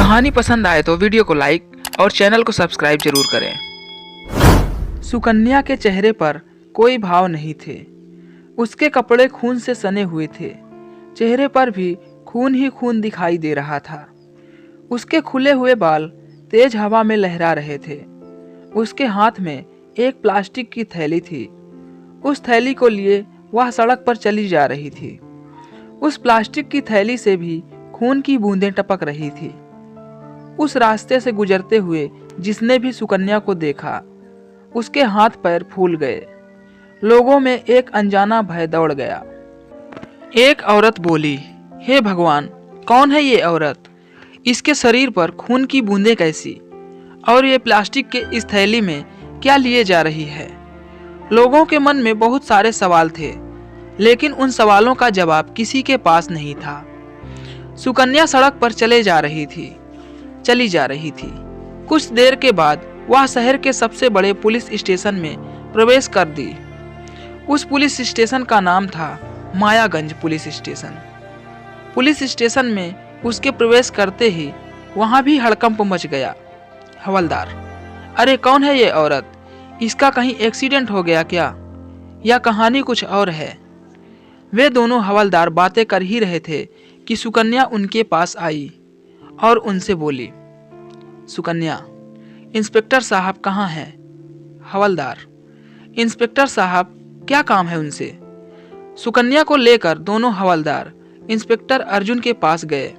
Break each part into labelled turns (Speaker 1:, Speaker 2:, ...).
Speaker 1: कहानी पसंद आए तो वीडियो को लाइक और चैनल को सब्सक्राइब जरूर करें। सुकन्या के चेहरे पर कोई भाव नहीं थे। उसके कपड़े खून से सने हुए थे। चेहरे पर भी खून ही खून दिखाई दे रहा था। उसके खुले हुए बाल तेज हवा में लहरा रहे थे। उसके हाथ में एक प्लास्टिक की थैली थी। उस थैली को लिए वह सड़क पर चली जा रही थी। उस प्लास्टिक की थैली से भी खून की बूंदें टपक रही थी। उस रास्ते से गुजरते हुए जिसने भी सुकन्या को देखा, उसके हाथ पैर फूल गए। लोगों में एक अनजाना भय दौड़ गया। एक औरत बोली, हे भगवान, कौन है ये औरत? इसके शरीर पर खून की बूंदें कैसी? और ये प्लास्टिक के इस थैली में क्या लिए जा रही है? लोगों के मन में बहुत सारे सवाल थे, लेकिन उन सवालों का जवाब किसी के पास नहीं था। सुकन्या सड़क पर चली जा रही थी। कुछ देर के बाद वह शहर के सबसे बड़े पुलिस स्टेशन में प्रवेश कर दी। उस पुलिस स्टेशन का नाम था Mayaganj police station. Police station में उसके प्रवेश करते ही वहां भी हड़कंप मच गया। हवलदार, अरे कौन है ये औरत? इसका कहीं एक्सीडेंट हो गया क्या? या कहानी कुछ और है? वे दोनों हवलदार बातें कर ही रहे थे कि सुकन्या उनके पास आई और उनसे बोली, सुकन्या, इंस्पेक्टर साहब कहाँ हैं? हवलदार, इंस्पेक्टर साहब, क्या काम है उनसे? सुकन्या को लेकर दोनों हवलदार इंस्पेक्टर अर्जुन के पास गए।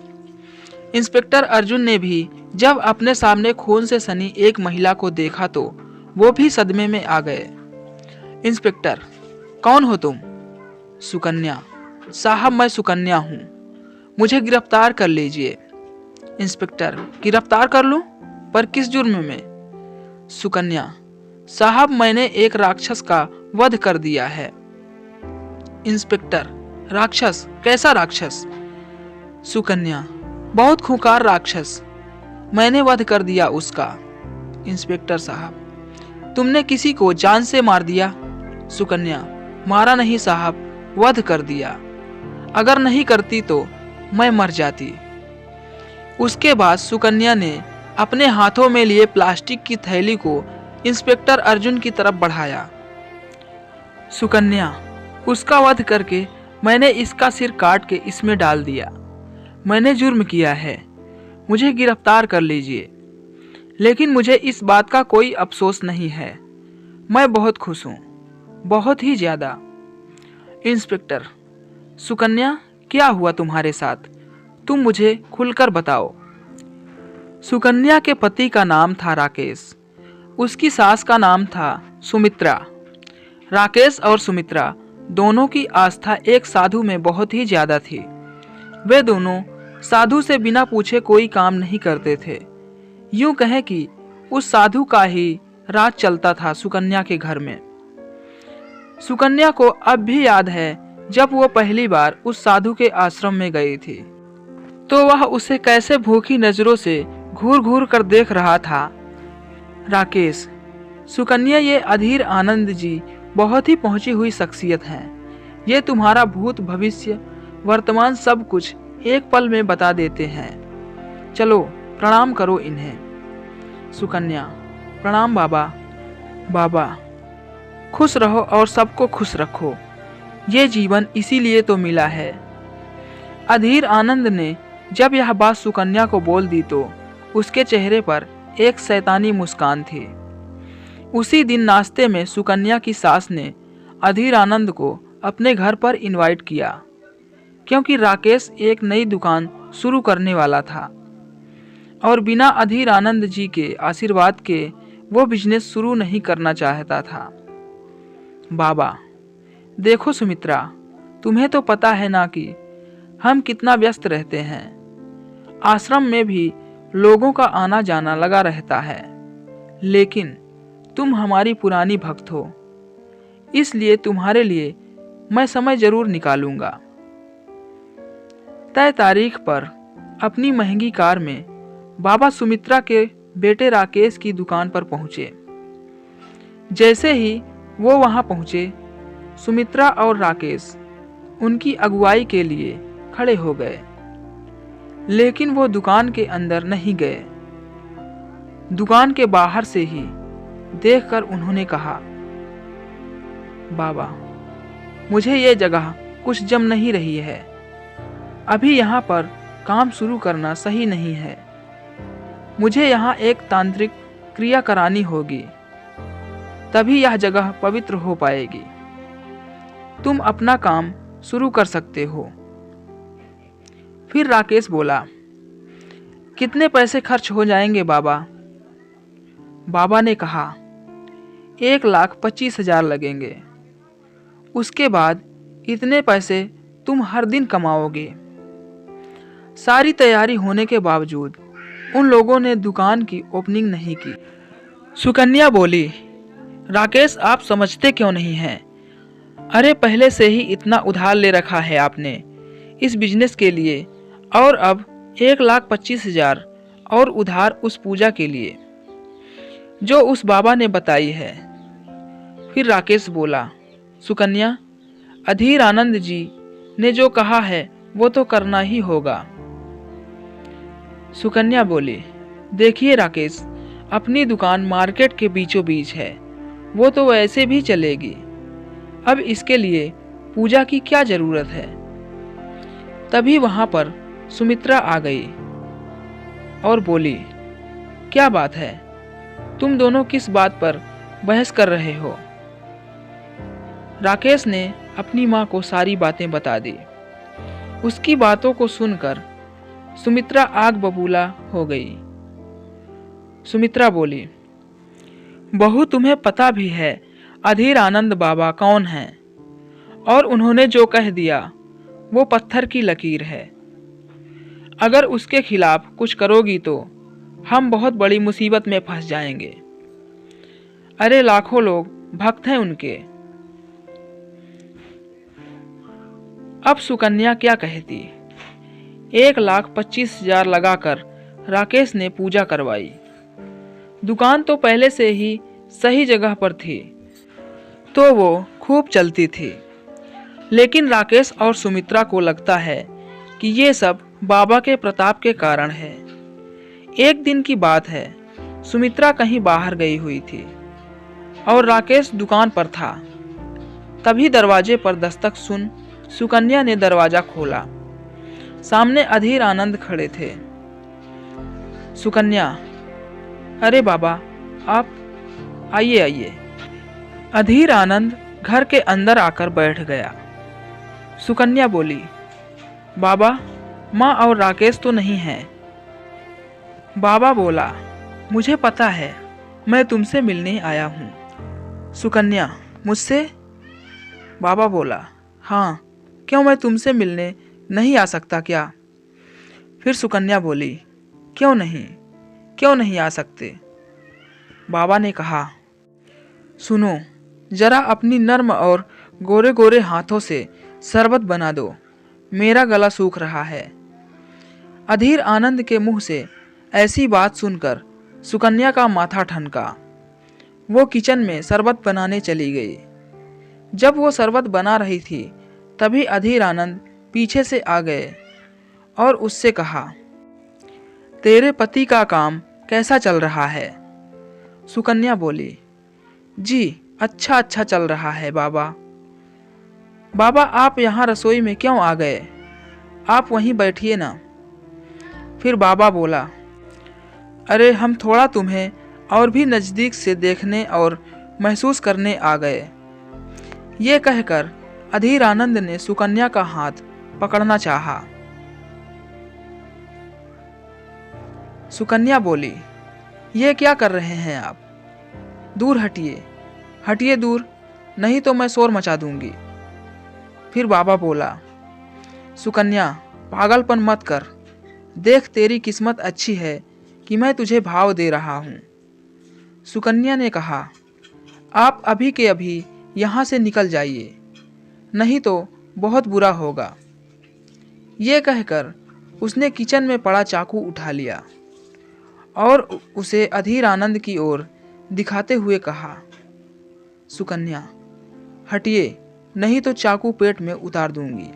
Speaker 1: इंस्पेक्टर अर्जुन ने भी जब अपने सामने खून से सनी एक महिला को देखा तो वो भी सदमे में आ गए। इंस्पेक्टर, कौन हो तुम? सुकन्या, साहब मैं सुकन्या हूँ, मुझे गिरफ्तार कर लीजिए। इंस्पेक्टर, गिरफ्तार कर लूं? पर किस जुर्म में? सुकन्या, साहब मैंने एक राक्षस का वध कर दिया है। इंस्पेक्टर, राक्षस? कैसा राक्षस? सुकन्या, बहुत खूंखार राक्षस, मैंने वध कर दिया उसका। इंस्पेक्टर साहब, तुमने किसी को जान से मार दिया? सुकन्या, मारा नहीं साहब, वध कर दिया। अगर नहीं करती तो मैं मर जाती। उसके बाद सुकन्या ने अपने हाथों में लिए प्लास्टिक की थैली को इंस्पेक्टर अर्जुन की तरफ बढ़ाया। सुकन्या, उसका वध करके मैंने इसका सिर काट के इसमें डाल दिया। मैंने जुर्म किया है, मुझे गिरफ्तार कर लीजिए। लेकिन मुझे इस बात का कोई अफसोस नहीं है। मैं बहुत खुश हूँ, बहुत ही ज्यादा। इंस्पेक्टर, सुकन्या, क्या हुआ तुम्हारे साथ? तुम मुझे खुलकर बताओ। सुकन्या के पति का नाम था राकेश। उसकी सास का नाम था सुमित्रा। राकेश और सुमित्रा दोनों की आस्था एक साधु में बहुत ही ज्यादा थी। वे दोनों साधु से बिना पूछे कोई काम नहीं करते थे। यूं कहें कि उस साधु का ही राज चलता था सुकन्या के घर में। सुकन्या को अब भी याद है जब वो पहली बार उस साधु के आश्रम में गई थी तो वह उसे कैसे भूखी नजरों से घूर घूर कर देख रहा था। राकेश, सुकन्या, ये अधीर आनंद जी बहुत ही पहुंची हुई शख्सियत हैं। ये तुम्हारा भूत भविष्य वर्तमान सब कुछ एक पल में बता देते हैं। चलो प्रणाम करो इन्हें। सुकन्या, प्रणाम बाबा। बाबा, खुश रहो और सबको खुश रखो। ये जीवन इसीलिए तो मिला है। अधीर आनंद ने जब यह बात सुकन्या को बोल दी तो उसके चेहरे पर एक शैतानी मुस्कान थी। उसी दिन नाश्ते में सुकन्या की सास ने अधीर आनंद को अपने घर पर इनवाइट किया, क्योंकि राकेश एक नई दुकान शुरू करने वाला था और बिना अधीर आनंद जी के आशीर्वाद के वो बिजनेस शुरू नहीं करना चाहता था। बाबा, देखो सुमित्रा, तुम्हें तो पता है ना कि हम कितना व्यस्त रहते हैं। आश्रम में भी लोगों का आना जाना लगा रहता है, लेकिन तुम हमारी पुरानी भक्त हो, इसलिए तुम्हारे लिए मैं समय जरूर निकालूंगा। तय तारीख पर अपनी महंगी कार में बाबा सुमित्रा के बेटे राकेश की दुकान पर पहुंचे। जैसे ही वो वहां पहुंचे, सुमित्रा और राकेश उनकी अगुवाई के लिए खड़े हो गए। लेकिन वो दुकान के अंदर नहीं गए। दुकान के बाहर से ही देखकर उन्होंने कहा, बाबा, मुझे ये जगह कुछ जम नहीं रही है। अभी यहाँ पर काम शुरू करना सही नहीं है। मुझे यहाँ एक तांत्रिक क्रिया करानी होगी, तभी यह जगह पवित्र हो पाएगी। तुम अपना काम शुरू कर सकते हो। फिर राकेश बोला, कितने पैसे खर्च हो जाएंगे बाबा? बाबा ने कहा, 1,25,000 लगेंगे। उसके बाद इतने पैसे तुम हर दिन कमाओगे। सारी तैयारी होने के बावजूद उन लोगों ने दुकान की ओपनिंग नहीं की। सुकन्या बोली, राकेश, आप समझते क्यों नहीं हैं? अरे पहले से ही इतना उधार ले रखा है आपने इस बिजनेस के लिए, और अब 1,25,000 और उधार उस पूजा के लिए जो उस बाबा ने बताई है। फिर राकेश बोला, सुकन्या, अधीर आनंद जी ने जो कहा है वो तो करना ही होगा। सुकन्या बोली, देखिए राकेश, अपनी दुकान मार्केट के बीचों बीच है, वो तो वैसे भी चलेगी। अब इसके लिए पूजा की क्या जरूरत है? तभी वहां पर सुमित्रा आ गई और बोली, क्या बात है, तुम दोनों किस बात पर बहस कर रहे हो? राकेश ने अपनी माँ को सारी बातें बता दी। उसकी बातों को सुनकर सुमित्रा आग बबूला हो गई। सुमित्रा बोली, बहू, तुम्हें पता भी है अधीर आनंद बाबा कौन हैं, और उन्होंने जो कह दिया वो पत्थर की लकीर है। अगर उसके खिलाफ कुछ करोगी तो हम बहुत बड़ी मुसीबत में फंस जाएंगे। अरे लाखों लोग भक्त हैं उनके। अब सुकन्या क्या कहती। 1,25,000 लगाकर राकेश ने पूजा करवाई। दुकान तो पहले से ही सही जगह पर थी, तो वो खूब चलती थी। लेकिन राकेश और सुमित्रा को लगता है कि ये सब बाबा के प्रताप के कारण है। एक दिन की बात है, सुमित्रा कहीं बाहर गई हुई थी और राकेश दुकान पर था। तभी दरवाजे पर दस्तक सुन सुकन्या ने दरवाजा खोला। सामने अधीर आनंद खड़े थे। सुकन्या, अरे बाबा, आप आइए आइए। अधीर आनंद घर के अंदर आकर बैठ गया। सुकन्या बोली, बाबा, माँ और राकेश तो नहीं हैं। बाबा बोला, मुझे पता है, मैं तुमसे मिलने आया हूँ। सुकन्या, मुझसे? बाबा बोला, हाँ, क्यों, मैं तुमसे मिलने नहीं आ सकता क्या? फिर सुकन्या बोली, क्यों नहीं आ सकते? बाबा ने कहा, सुनो, जरा अपनी नर्म और गोरे गोरे हाथों से शरबत बना दो, मेरा गला सूख रहा है। अधीर आनंद के मुंह से ऐसी बात सुनकर सुकन्या का माथा ठनका। वो किचन में शरबत बनाने चली गई। जब वो शरबत बना रही थी तभी अधीर आनंद पीछे से आ गए और उससे कहा, तेरे पति का काम कैसा चल रहा है? सुकन्या बोली, जी अच्छा चल रहा है बाबा। बाबा, आप यहाँ रसोई में क्यों आ गए? आप वहीं बैठिए ना। फिर बाबा बोला, अरे हम थोड़ा तुम्हें और भी नज़दीक से देखने और महसूस करने आ गए। ये कहकर अधीर आनंद ने सुकन्या का हाथ पकड़ना चाहा। सुकन्या बोली, ये क्या कर रहे हैं आप? दूर हटिए दूर, नहीं तो मैं शोर मचा दूंगी। फिर बाबा बोला, सुकन्या, पागलपन मत कर। देख, तेरी किस्मत अच्छी है कि मैं तुझे भाव दे रहा हूँ। सुकन्या ने कहा, आप अभी के अभी यहाँ से निकल जाइए, नहीं तो बहुत बुरा होगा। ये कहकर उसने किचन में पड़ा चाकू उठा लिया और उसे अधीर आनंद की ओर दिखाते हुए कहा, सुकन्या, हटिए, नहीं तो चाकू पेट में उतार दूंगी।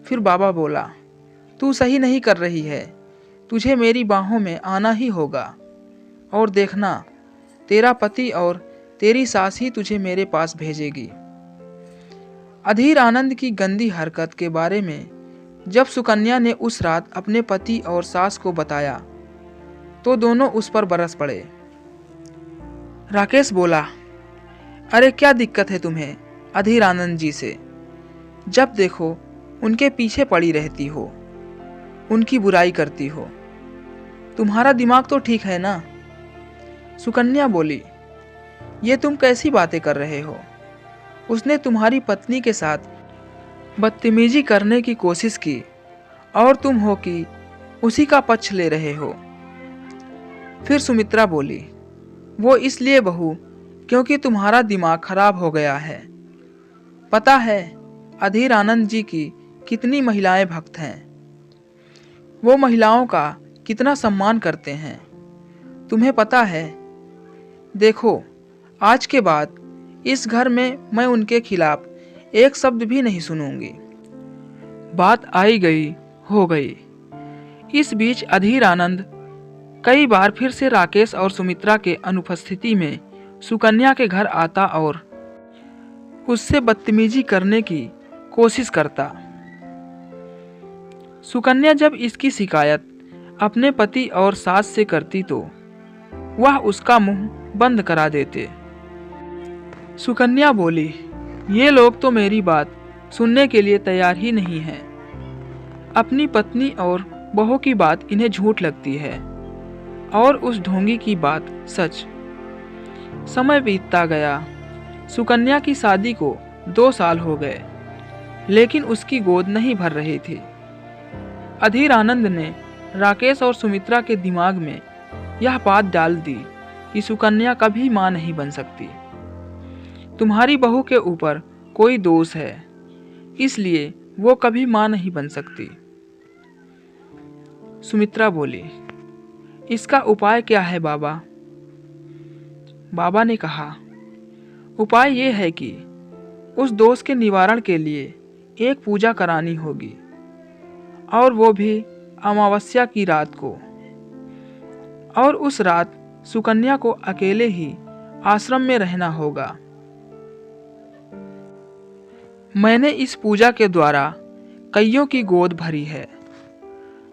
Speaker 1: फिर बाबा बोला, तू सही नहीं कर रही है, तुझे मेरी बाहों में आना ही होगा। और देखना, तेरा पति और तेरी सास ही तुझे मेरे पास भेजेगी। अधीर आनंद की गंदी हरकत के बारे में जब सुकन्या ने उस रात अपने पति और सास को बताया तो दोनों उस पर बरस पड़े। राकेश बोला, अरे क्या दिक्कत है तुम्हें अधीर आनंद जी से? जब देखो उनके पीछे पड़ी रहती हो, उनकी बुराई करती हो। तुम्हारा दिमाग तो ठीक है ना? सुकन्या बोली, ये तुम कैसी बातें कर रहे हो? उसने तुम्हारी पत्नी के साथ बदतमीजी करने की कोशिश की और तुम हो कि उसी का पक्ष ले रहे हो। फिर सुमित्रा बोली, वो इसलिए बहू क्योंकि तुम्हारा दिमाग खराब हो गया है। पता है अधीर आनंद जी की कितनी महिलाएं भक्त हैं, वो महिलाओं का कितना सम्मान करते हैं, तुम्हें पता है? देखो, आज के बाद इस घर में मैं उनके खिलाफ एक शब्द भी नहीं सुनूंगी। बात आई गई हो गई। इस बीच अधीर आनंद कई बार फिर से राकेश और सुमित्रा के अनुपस्थिति में सुकन्या के घर आता और उससे बदतमीजी करने की कोशिश करता। सुकन्या जब इसकी शिकायत अपने पति और सास से करती तो वह उसका मुंह बंद करा देते। सुकन्या बोली, ये लोग तो मेरी बात सुनने के लिए तैयार ही नहीं हैं। अपनी पत्नी और बहू की बात इन्हें झूठ लगती है और उस ढोंगी की बात सच। समय बीतता गया। सुकन्या की शादी को 2 साल हो गए, लेकिन उसकी गोद नहीं भर रही थी। अधीर आनंद ने राकेश और सुमित्रा के दिमाग में यह बात डाल दी कि सुकन्या कभी मां नहीं बन सकती। तुम्हारी बहू के ऊपर कोई दोष है, इसलिए वो कभी मां नहीं बन सकती। सुमित्रा बोली, इसका उपाय क्या है बाबा? बाबा ने कहा, उपाय ये है कि उस दोष के निवारण के लिए एक पूजा करानी होगी, और वो भी अमावस्या की रात को। और उस रात सुकन्या को अकेले ही आश्रम में रहना होगा। मैंने इस पूजा के द्वारा कईयों की गोद भरी है।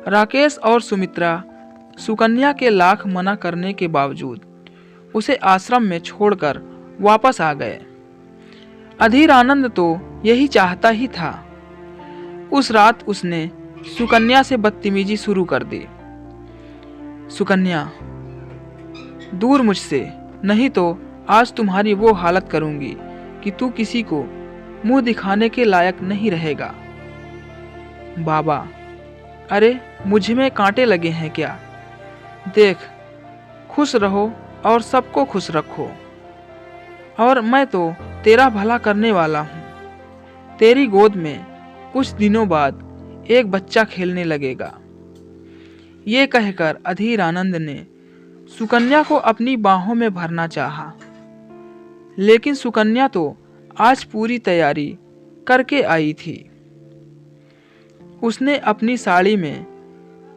Speaker 1: राकेश और सुमित्रा सुकन्या के लाख मना करने के बावजूद उसे आश्रम में छोड़कर वापस आ गए। अधीर आनंद तो यही चाहता ही था। उस रात उसने सुकन्या से बदतमीजी शुरू कर दी। सुकन्या, दूर मुझसे, नहीं तो आज तुम्हारी वो हालत करूंगी कि तू किसी को मुंह दिखाने के लायक नहीं रहेगा। बाबा, अरे मुझ में कांटे लगे हैं क्या? देख, खुश रहो और सबको खुश रखो। और मैं तो तेरा भला करने वाला हूँ। तेरी गोद में कुछ दिनों बाद एक बच्चा खेलने लगेगा। ये कहकर अधीर आनंद ने सुकन्या को अपनी बाहों में भरना चाहा, लेकिन सुकन्या तो आज पूरी तैयारी करके आई थी। उसने अपनी साड़ी में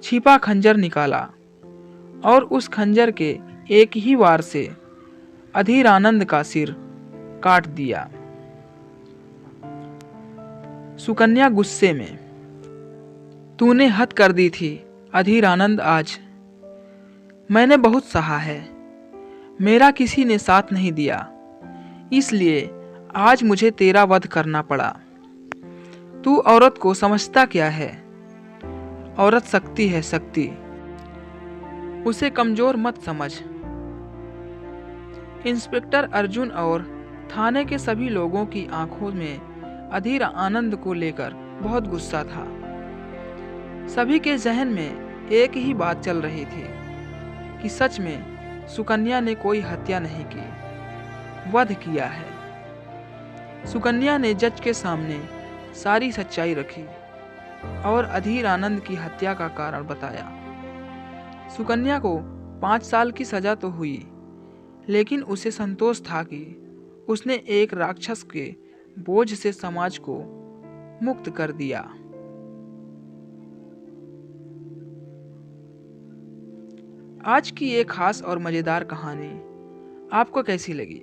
Speaker 1: छिपा खंजर निकाला और उस खंजर के एक ही वार से अधीर आनंद का सिर काट दिया। सुकन्या गुस्से में, तूने हद कर दी थी अधीर आनंद। आज मैंने बहुत सहा है, मेरा किसी ने साथ नहीं दिया, इसलिए आज मुझे तेरा वध करना पड़ा। तू औरत को समझता क्या है? औरत शक्ति है, शक्ति। उसे कमजोर मत समझ। इंस्पेक्टर अर्जुन और थाने के सभी लोगों की आंखों में अधीर आनंद को लेकर बहुत गुस्सा था। सभी के जहन में एक ही बात चल रही थी कि सच में सुकन्या ने कोई हत्या नहीं की, वध किया है। सुकन्या ने जज के सामने सारी सच्चाई रखी और अधीर आनंद की हत्या का कारण बताया। सुकन्या को 5 साल की सजा तो हुई, लेकिन उसे संतोष था कि उसने एक राक्षस के बोझ से समाज को मुक्त कर दिया। आज की ये खास और मज़ेदार कहानी आपको कैसी लगी,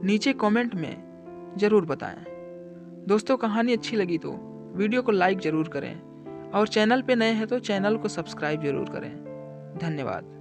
Speaker 1: नीचे कमेंट में ज़रूर बताएं। दोस्तों, कहानी अच्छी लगी तो वीडियो को लाइक ज़रूर करें और चैनल पे नए हैं तो चैनल को सब्सक्राइब ज़रूर करें। धन्यवाद।